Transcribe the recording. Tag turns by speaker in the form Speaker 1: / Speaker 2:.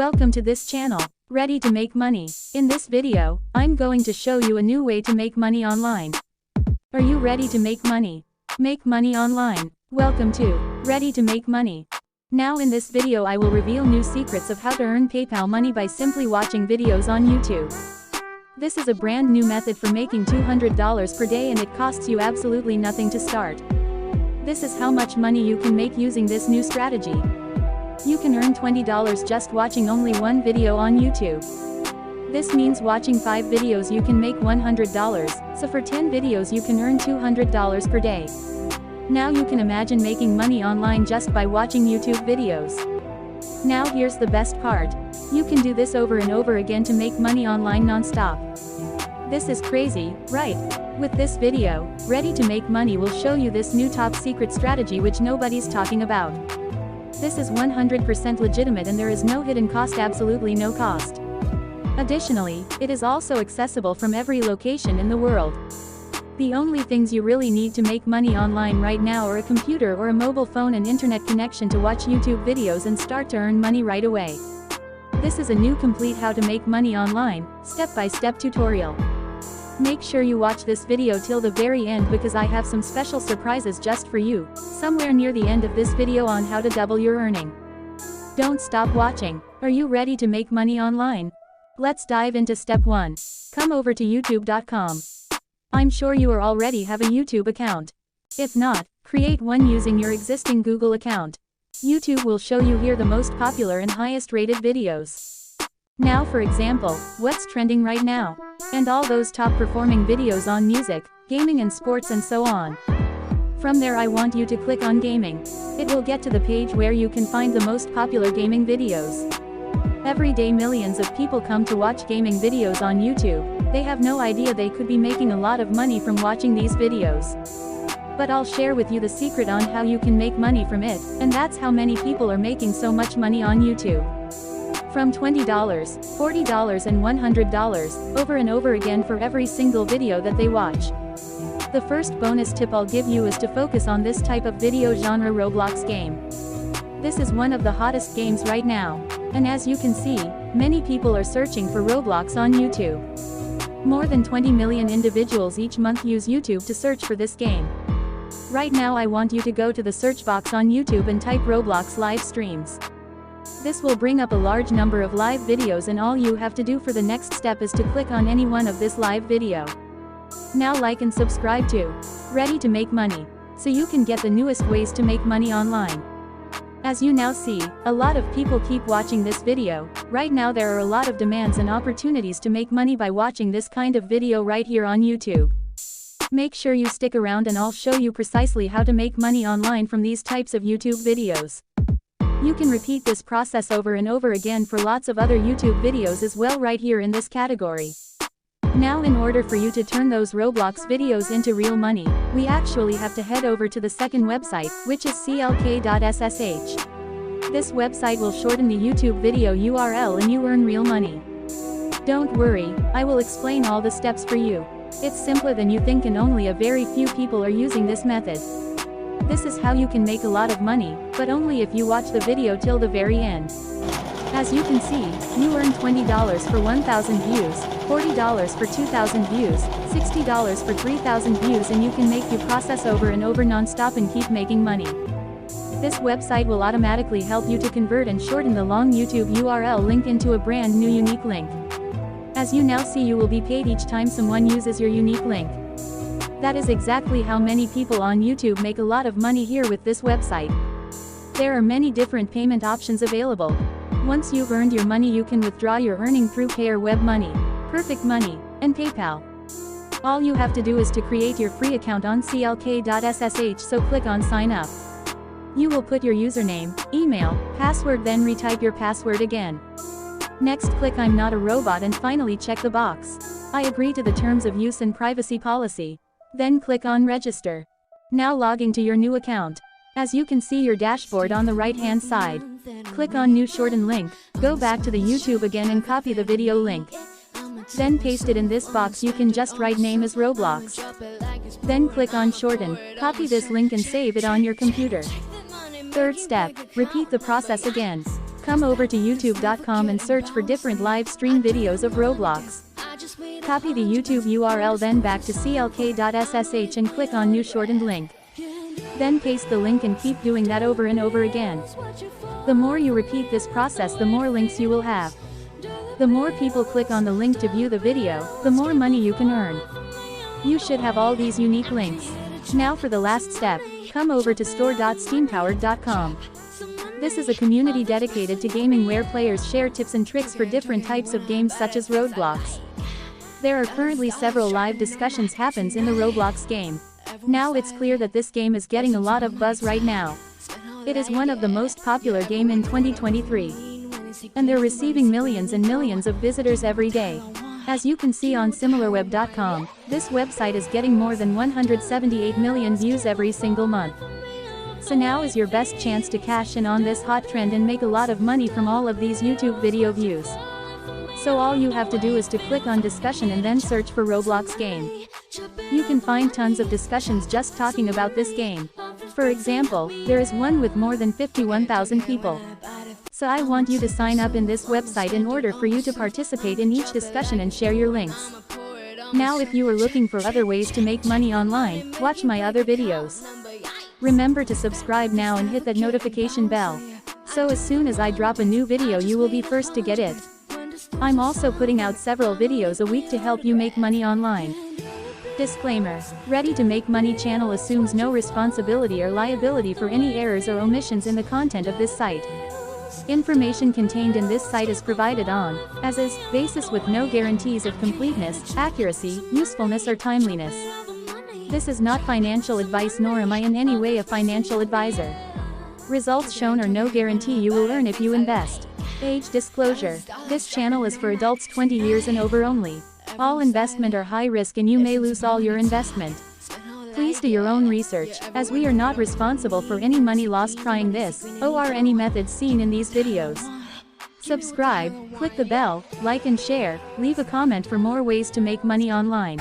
Speaker 1: Welcome to this channel. Ready to make money? In this video, I'm going to show you a new way to make money online. Are you ready to make money? Make money online. Welcome to Ready to Make Money. Now in this video I will reveal new secrets of how to earn PayPal money by simply watching videos on YouTube. This is a brand new method for making $200 per day and it costs you absolutely nothing to start. This is how much money you can make using this new strategy. You can earn $20 just watching only one video on YouTube. This means watching 5 videos you can make $100, so for 10 videos you can earn $200 per day. Now you can imagine making money online just by watching YouTube videos. Now here's the best part. You can do this over and over again to make money online non-stop. This is crazy, right? With this video, Ready to Make Money will show you this new top secret strategy which nobody's talking about. This is 100% legitimate and there is no hidden cost, absolutely no cost. Additionally, it is also accessible from every location in the world. The only things you really need to make money online right now are a computer or a mobile phone and internet connection to watch YouTube videos and start to earn money right away. This is a new complete how to make money online, step-by-step tutorial. Make sure you watch this video till the very end because I have some special surprises just for you, somewhere near the end of this video on how to double your earning. Don't stop watching. Are you ready to make money online? Let's dive into step 1. Come over to youtube.com. I'm sure you already have a YouTube account. If not, create one using your existing Google account. YouTube will show you here the most popular and highest rated videos. Now for example, what's trending right now? And all those top performing videos on music, gaming and sports and so on. From there I want you to click on gaming. It will get to the page where you can find the most popular gaming videos. Every day millions of people come to watch gaming videos on YouTube. They have no idea they could be making a lot of money from watching these videos. But I'll share with you the secret on how you can make money from it, and that's how many people are making so much money on YouTube. From $20, $40 and $100, over and over again for every single video that they watch. The first bonus tip I'll give you is to focus on this type of video genre Roblox game. This is one of the hottest games right now. And as you can see, many people are searching for Roblox on YouTube. More than 20 million individuals each month use YouTube to search for this game. Right now I want you to go to the search box on YouTube and type Roblox live streams. This will bring up a large number of live videos and all you have to do for the next step is to click on any one of this live video. Now like and subscribe to Ready to Make Money, so you can get the newest ways to make money online. As you now see, a lot of people keep watching this video. Right now there are a lot of demands and opportunities to make money by watching this kind of video right here on YouTube. Make sure you stick around and I'll show you precisely how to make money online from these types of YouTube videos. You can repeat this process over and over again for lots of other YouTube videos as well right here in this category. Now in order for you to turn those Roblox videos into real money, we actually have to head over to the second website, which is clk.ssh. This website will shorten the YouTube video URL and you earn real money. Don't worry, I will explain all the steps for you. It's simpler than you think and only a very few people are using this method. This is how you can make a lot of money, but only if you watch the video till the very end. As you can see, you earn $20 for 1,000 views, $40 for 2,000 views, $60 for 3,000 views and you can make your process over and over non-stop and keep making money. This website will automatically help you to convert and shorten the long YouTube URL link into a brand new unique link. As you now see, you will be paid each time someone uses your unique link. That is exactly how many people on YouTube make a lot of money here with this website. There are many different payment options available. Once you've earned your money you can withdraw your earning through Payer Web Money, Perfect Money, and PayPal. All you have to do is to create your free account on clk.ssh, so click on sign up. You will put your username, email, password, then retype your password again. Next click I'm not a robot and finally check the box. I agree to the terms of use and privacy policy. Then click on register. Now log into your new account. As you can see your dashboard on the right hand side. Click on new shorten link, go back to the YouTube again and copy the video link. Then paste it in this box, you can just write name as Roblox. Then click on shorten, copy this link and save it on your computer. Third step, repeat the process again. Come over to youtube.com and search for different live stream videos of Roblox. Copy the YouTube URL, then back to clk.ssh and click on new shortened link. Then paste the link and keep doing that over and over again. The more you repeat this process, the more links you will have. The more people click on the link to view the video, the more money you can earn. You should have all these unique links. Now for the last step, come over to store.steampowered.com. This is a community dedicated to gaming where players share tips and tricks for different types of games such as Roblox. There are currently several live discussions happens in the Roblox game. Now it's clear that this game is getting a lot of buzz right now. It is one of the most popular game in 2023. And they're receiving millions and millions of visitors every day. As you can see on similarweb.com, this website is getting more than 178 million views every single month. So now is your best chance to cash in on this hot trend and make a lot of money from all of these YouTube video views. So all you have to do is to click on discussion and then search for Roblox game. You can find tons of discussions just talking about this game. For example, there is one with more than 51,000 people. So I want you to sign up in this website in order for you to participate in each discussion and share your links. Now if you are looking for other ways to make money online, watch my other videos. Remember to subscribe now and hit that notification bell. So as soon as I drop a new video you will be first to get it. I'm also putting out several videos a week to help you make money online. Disclaimer: Ready to Make Money channel assumes no responsibility or liability for any errors or omissions in the content of this site. Information contained in this site is provided on, as is, basis with no guarantees of completeness, accuracy, usefulness or timeliness. This is not financial advice nor am I in any way a financial advisor. Results shown are no guarantee you will earn if you invest. Age disclosure: This channel is for adults 20 years and over only. All investment are high risk and you may lose all your investment. Please do your own research, as we are not responsible for any money lost trying this, or any methods seen in these videos. Subscribe, click the bell, like and share, leave a comment for more ways to make money online.